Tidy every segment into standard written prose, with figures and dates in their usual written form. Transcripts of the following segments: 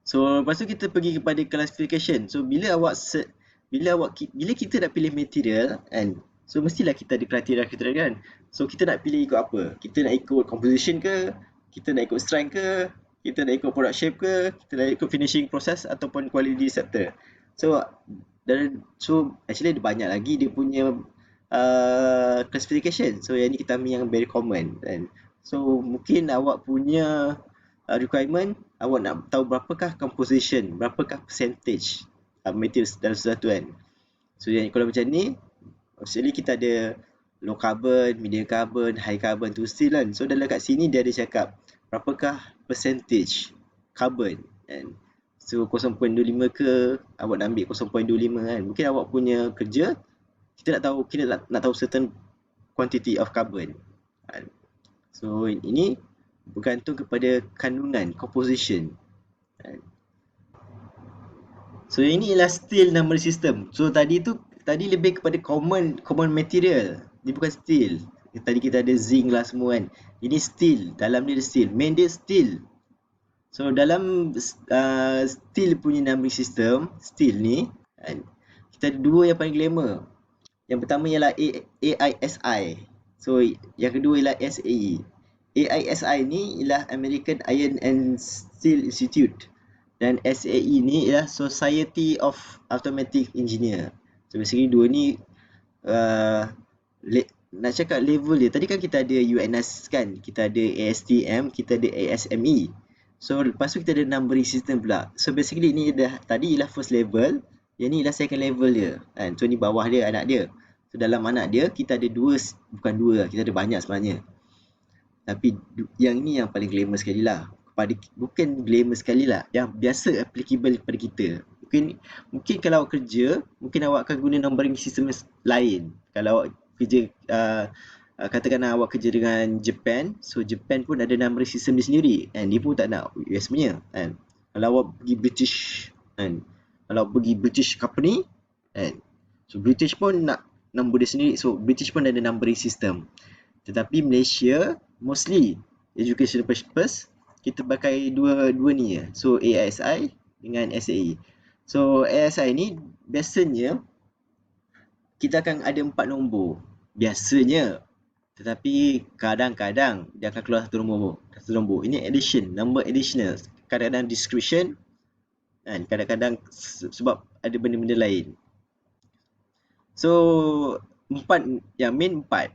So lepas tu kita pergi kepada classification. So bila kita nak pilih material kan, so mestilah kita ada kriteria kan. So kita nak pilih ikut apa? Kita nak ikut composition ke? Kita nak ikut strength ke? Kita nak ikut product shape ke? Kita nak ikut finishing process ataupun quality sector. So actually ada banyak lagi dia punya classification. So yang ni kita ambil yang very common kan. So mungkin awak punya requirement, awak nak tahu berapakah composition, berapakah percentage material dalam sesuatu kan. So yang kalau macam ni, actually kita ada low carbon, medium carbon, high carbon tu steel kan. So dalam kat sini dia ada cakap berapakah percentage carbon kan. So 0.25 ke, awak nak ambil 0.25 kan. Mungkin awak punya kerja, kita nak tahu certain quantity of carbon kan. So ini bergantung kepada kandungan composition. So ini ialah steel number system. So tadi lebih kepada common material. Dia bukan steel. Tadi kita ada zinc lah semua kan. Ini steel, dalam dia ada steel. Main dia steel. So dalam steel punya numbering system, steel ni kan, kita ada dua yang paling glamour. Yang pertama ialah AISI. So yang kedua ialah SAE. AISI ni ialah American Iron and Steel Institute dan SAE ni ialah Society of Automatic Engineer. So basically dua ni nak cakap level dia, tadi kan kita ada UNS kan, kita ada ASTM, kita ada ASME. So lepas tu kita ada numbering system pula. So basically ni tadi ialah first level, yang ni ialah second level dia kan. So ni bawah dia, anak dia. So dalam anak dia kita ada bukan dua, kita ada banyak sebenarnya. Tapi yang ni yang paling glamour sekali lah. Bukan glamour sekali lah, yang biasa applicable kepada kita. Mungkin kalau awak kerja, mungkin awak akan guna numbering system lain. Kalau awak kerja, katakanlah awak kerja dengan Japan, so Japan pun ada numbering system dia sendiri, and dia pun tak nak US punya kan. Kalau awak pergi British kan, kalau awak pergi British company kan, so British pun nak number dia sendiri, so British pun ada numbering system. Tetapi Malaysia mostly education purpose kita pakai dua ni je. So AISI dengan SAE. So AISI ni biasanya kita akan ada 4 nombor biasanya, tetapi kadang-kadang dia akan keluar satu nombor. Ini number additional, kadang-kadang discretion kan, kadang-kadang sebab ada benda-benda lain. So 4 yang main 4,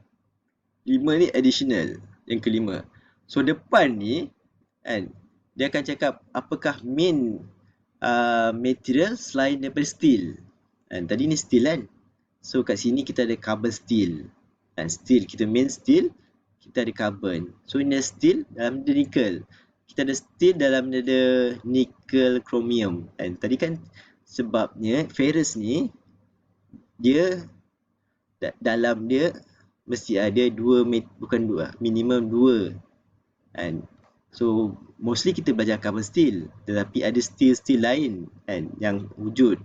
5 ni additional, yang kelima. So depan ni kan, dia akan cakap apakah main material selain daripada steel kan. Tadi ni steel kan, so kat sini kita ada carbon steel kan. Steel, kita main steel, kita ada carbon. So ini steel, dalam dia nickel. Kita ada steel, dalam dia ada nickel chromium kan. Tadi kan sebabnya ferrous ni dia dalam dia mesti ada minimum 2 kan. So mostly kita belajar carbon steel, tetapi ada steel lain kan yang wujud.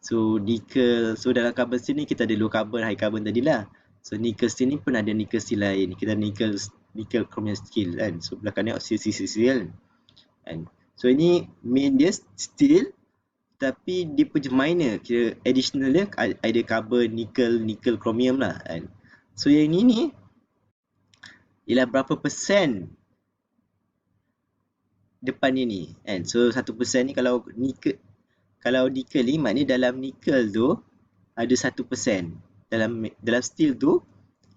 So nickel, so dalam carbon steel ni kita ada low carbon, high carbon tadilah. So nickel steel ni pun ada nickel steel lain. Kita ada nickel chromium steel kan. So belakang ni oxide steel kan. So ini main dia steel, tapi dia punya minor, kira additional dia ada carbon, nickel chromium lah kan. So yang ni ialah berapa persen depan ni kan. So 1% ni kalau nickel ni maknanya dalam nickel tu ada 1%, dalam steel tu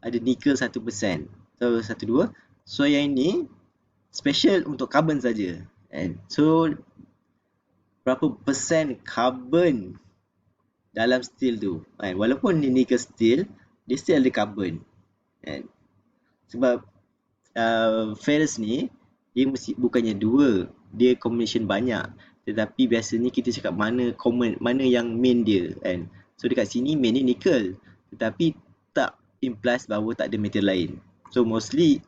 ada nickel 1%. So 1-2. So yang ni special untuk carbon saja kan. So berapa persen carbon dalam steel tu kan. Walaupun ni nickel steel, dia still ada carbon kan. Sebab ferrous ni dia bukannya 2, dia combination banyak. Tetapi biasanya kita cakap mana yang main dia kan. So dekat sini main ni nickel, tetapi tak implies bahawa tak ada material lain. So mostly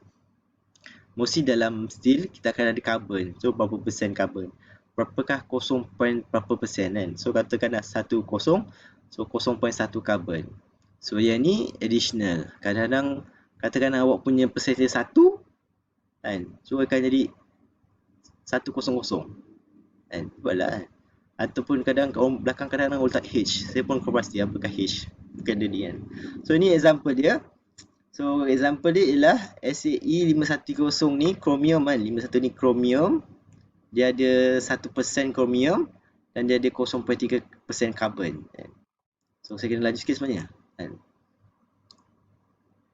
dalam steel kita akan ada carbon. So berapa persen carbon, berapakah 0. berapa persen kan. So katakanlah 1, so 0.1 carbon. So yang ni additional. Kadang-kadang katakanlah awak punya percentage 1 kan, so akan jadi 100 kan. kan, buatlah kan. Ataupun kadang kat belakang kadang-kadang orang letak H, saya pun kurang pasti apakah H, bukan dia ni kan. So ni example dia. So example dia ialah SAE 510 ni chromium kan, 51 ni chromium, dia ada 1% chromium dan dia ada 0.3% carbon kan. So saya kena laju sikit sebenarnya kan.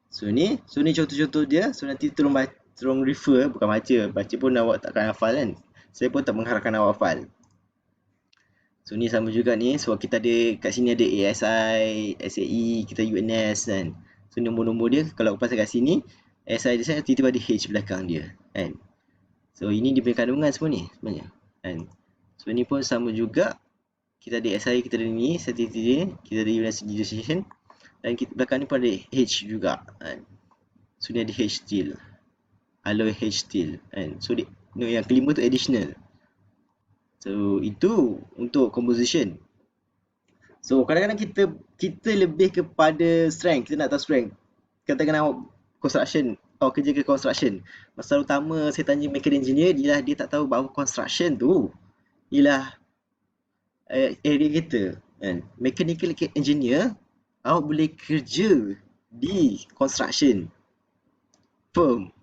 So ni contoh-contoh dia. So nanti tolong refer, bukan baca pun awak takkan hafal kan. Saya pun tak mengharapkan awak hafal. So ni sama juga ni. So kita ada kat sini ada ASI, SAE, kita UNS kan. So nombor-nombor dia kalau pasal kat sini ASI dia tiba-tiba ada H belakang dia kan. So ini dia punya kandungan semua ni sebenarnya kan. So ni pun sama juga. Kita ada SI, kita ada ni certificate dia, kita ada UNS registration dan kita belakang ni pun ada H juga kan. So ni ada H steel, alloy H steel kan. So yang kelima tu additional. So itu untuk composition. So kadang-kadang kita lebih kepada strength, kita nak tahu strength. Katakan awak construction, awak kerja ke construction. Masalah utama saya tanya mechanical engineer ialah dia tak tahu bahawa construction tu ialah area kita kan. Mechanical engineer awak boleh kerja di construction firm.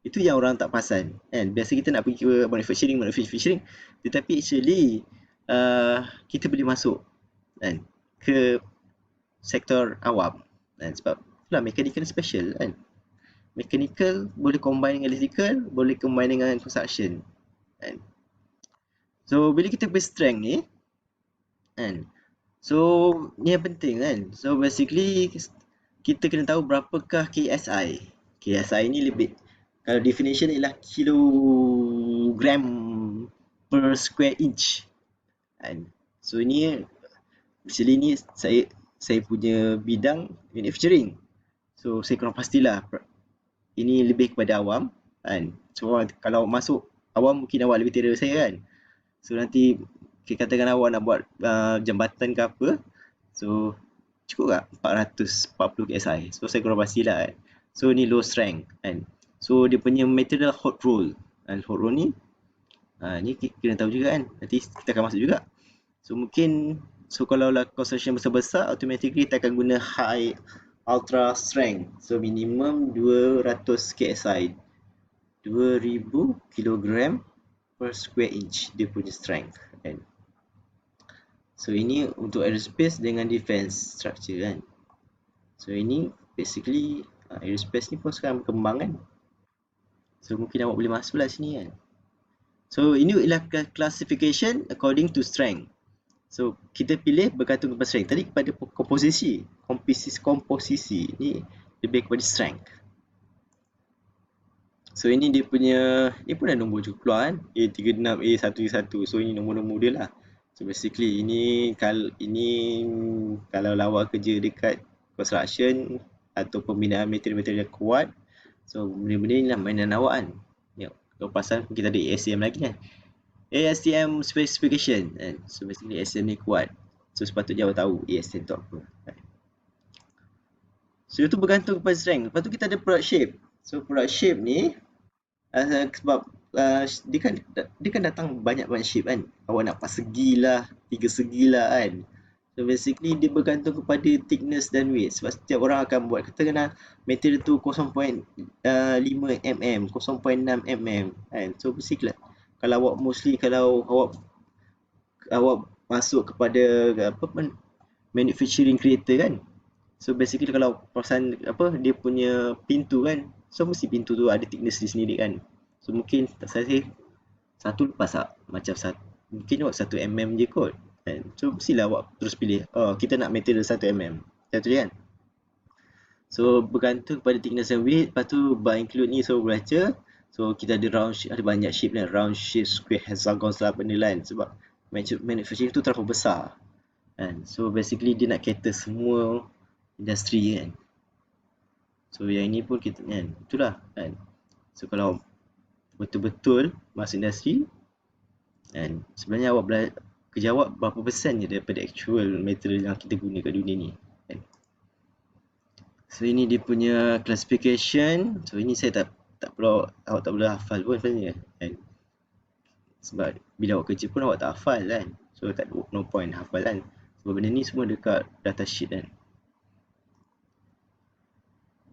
Itu yang orang tak perasan kan. Biasa kita nak pergi ke manufacturing, tetapi actually kita boleh masuk kan ke sektor awam kan, sebab itulah mechanical special kan. Mechanical boleh combine dengan electrical, boleh combine dengan construction kan. So bila kita berstrength ni kan, so ni yang penting kan. So basically kita kena tahu berapakah KSI. KSI ni lebih, kalau definition ialah kilogram per square inch kan. So ini actually ni saya punya bidang manufacturing. So saya kurang pastilah ini lebih kepada awam kan. So kalau masuk awam mungkin awak lebih terer saya kan. So nanti katakan awak nak buat jambatan ke apa, so cukup tak 440 KSI. So saya kurang pastilah kan. So ni low strength kan. So dia punya material hot roll kan. Hot roll ni ni kena tahu juga kan. Nanti kita akan masuk juga. So mungkin kalau lah construction besar-besar, automatically kita akan guna high ultra strength. So minimum 200 KSI, 2000 kg per square inch dia punya strength kan. So ini untuk aerospace dengan defense structure kan. So ini basically aerospace ni pun sekarang berkembang kan. So mungkin awak boleh masuk lah sini kan. So ini ialah classification according to strength. So kita pilih bergantung kepada strength. Tadi kepada komposisi ni lebih kepada strength. So ini dia punya, ni pun ada nombor juga keluar kan, A36, A111. So ini nombor-nombor dia lah. So basically ini kalau awak kerja dekat construction atau pembinaan material-material yang kuat, so benda-benda ni lah mainan awak kan. Kalau pasal kita ada ASTM lagi kan, ASTM specification kan. So basically ASTM ni kuat, so sepatutnya awak tahu ASTM tu apa kan. So itu bergantung kepada strength. Lepas tu kita ada product shape. So product shape ni sebab dia kan datang banyak-banyak shape kan. Awak nak 4 segi lah, 3 segi lah kan. So basically dia bergantung kepada thickness dan weight. Sebab setiap orang akan buat, katakanlah material tu 0.5 mm, 0.6 mm kan. So basically kalau awak kalau awak masuk kepada manufacturing creator kan. So basically kalau perasan dia punya pintu kan, so mesti pintu tu ada thickness dia sendiri kan. So mungkin saya satu lepas tak, macam mungkin awak 1 mm je kot kan. So mestilah awak terus pilih, kita nak material 1 mm, macam tu kan. So bergantung pada thickness and weight. Lepas tu by include ni, so baca, so kita ada round shape, ada banyak shape lah, round shape, square, hexagon lah benda lain. Sebab manufacturing tu terlalu besar kan. So basically dia nak cater semua industri kan. So yang ini pun kita kan, itulah kan. So kalau betul-betul masuk industri kan, sebenarnya awak kerja awak berapa persen je daripada actual material yang kita guna kat dunia ni kan. So ini dia punya classification. So ini saya tak perlu, awak tak perlu hafal pun sebenarnya kan. Sebab bila awak kerja pun awak tak hafal kan. So tak ada no point hafal kan. Sebab benda ni semua dekat data sheet kan.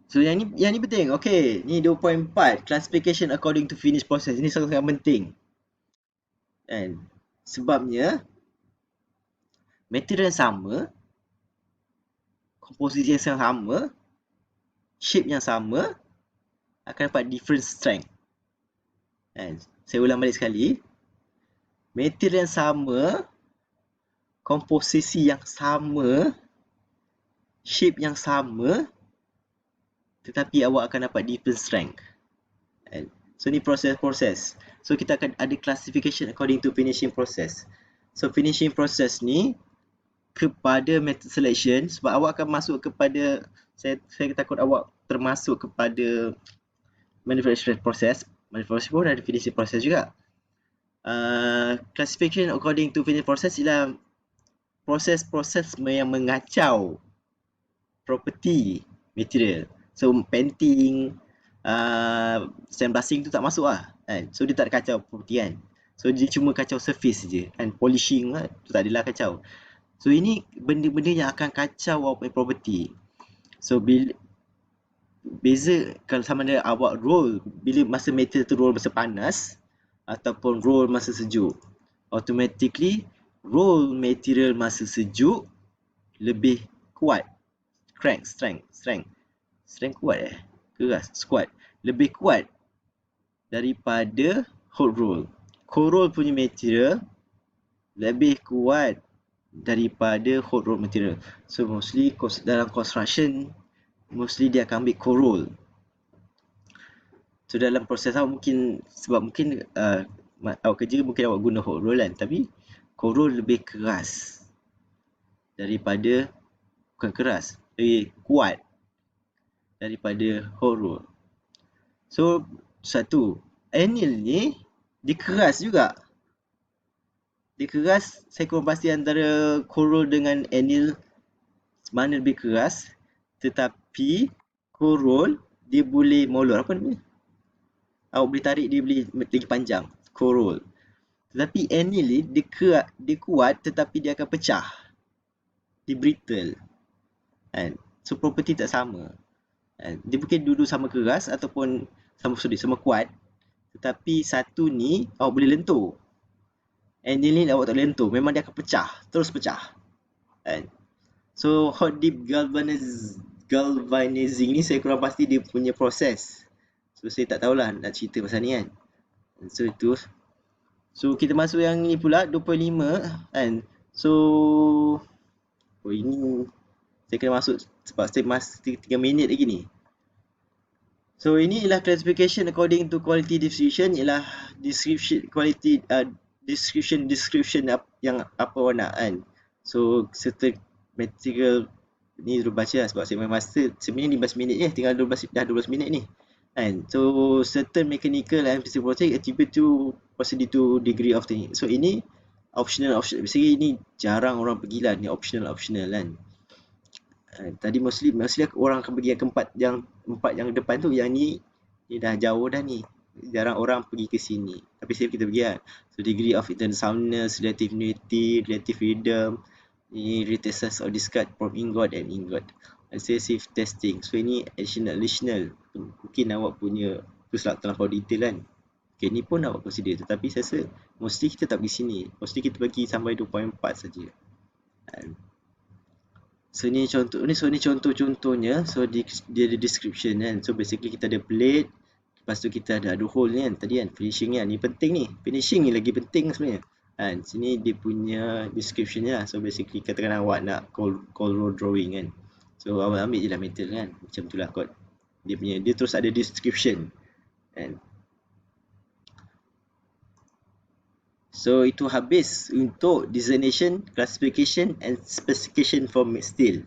So yang ni penting. Okay, ni 2.4 classification according to finish process. Ini sangat-sangat penting. Kan? Sebabnya material yang sama, komposisi yang sama, shape yang sama akan dapat different strength. Kan? Saya ulang balik sekali. Material yang sama, komposisi yang sama, shape yang sama, tetapi awak akan dapat different strength. Kan? So ni proses-proses. So kita akan ada classification according to finishing process. So finishing process ni kepada method selection, sebab awak akan masuk kepada, saya takut awak termasuk kepada manufacturing process. Manufacturing pun ada finishing process juga. Classification according to finishing process ialah proses-proses yang mengacau property material. So painting, sandblasting tu tak masuk lah kan. So dia tak ada kacau property kan. So dia cuma kacau surface je kan. Polishing lah, tu tak adalah kacau. So ini benda-benda yang akan kacau awak punya property. So bila beza kalau sama ada awak roll bila masa material tu roll masa panas ataupun roll masa sejuk. Automatically roll material masa sejuk lebih kuat. Strength kuat keras, squat. Lebih kuat daripada hot roll. Cold roll punya material lebih kuat daripada hot roll material. So mostly dalam construction mostly dia akan ambil cold roll. So dalam proses awak mungkin, sebab mungkin awak kerja mungkin awak guna hot roll kan, tapi cold roll lebih keras daripada, bukan keras, lebih kuat daripada hot roll. So satu, anil ni dia keras juga. Dia keras, saya kurang pasti antara cold roll dengan anil mana lebih keras, tetapi cold roll dia boleh molor, apa namanya? Awak boleh tarik dia boleh lagi panjang, cold roll. Tetapi anil ni dia kuat tetapi dia akan pecah. Dia brittle. Kan? So property tak sama. Kan? Dia mungkin dulu sama keras ataupun sama kuat. Tetapi satu ni awak boleh lentur. Anil ni awak tak boleh lentur. Memang dia akan pecah. Terus pecah. Kan? So hot dip galvanizing ni saya kurang pasti dia punya proses. So saya tak tahulah nak cerita pasal ni kan. So itu. So kita masuk yang ni pula 25 kan. So ini saya kena masuk sebab saya masih 3 minit lagi ni. So ini ialah classification according to quality distribution, ialah description quality description yang apa awak nak kan. So serta material ni dulu baca lah sebab saya main master sebenarnya 15 minit je, tinggal 12 minit ni. And so certain mechanical and physical project attribute to possibly to degree of technique. So ini optional. Basically ini jarang orang pergi lah, ni optional kan. Tadi mostly orang akan pergi yang empat yang depan tu, yang ni dah jauh dah ni. Jarang orang pergi ke sini. Tapi kita pergi kan. So degree of internal soundness, relative unity, relative freedom, ni retest of discard from ingot and ingot. Excessive testing. So ini additional. Mungkin awak punya terlampau detail kan. Okay, ni pun awak consider. Tetapi saya rasa mostly kita tak pergi sini. Mostly kita pergi sampai 2.4 saja. So ni contohnya. So dia ada description kan. So basically kita ada plate. Lepas tu kita ada hole ni kan. Tadi kan finishing kan. Ni penting ni. Finishing ni lagi penting sebenarnya. Kan, sini dia punya description lah. So basically katakan awak nak cold roll drawing kan. So awak ambil je lah metal kan. Macam tu lah kot. Dia terus ada description kan. So itu habis untuk designation, classification and specification for steel.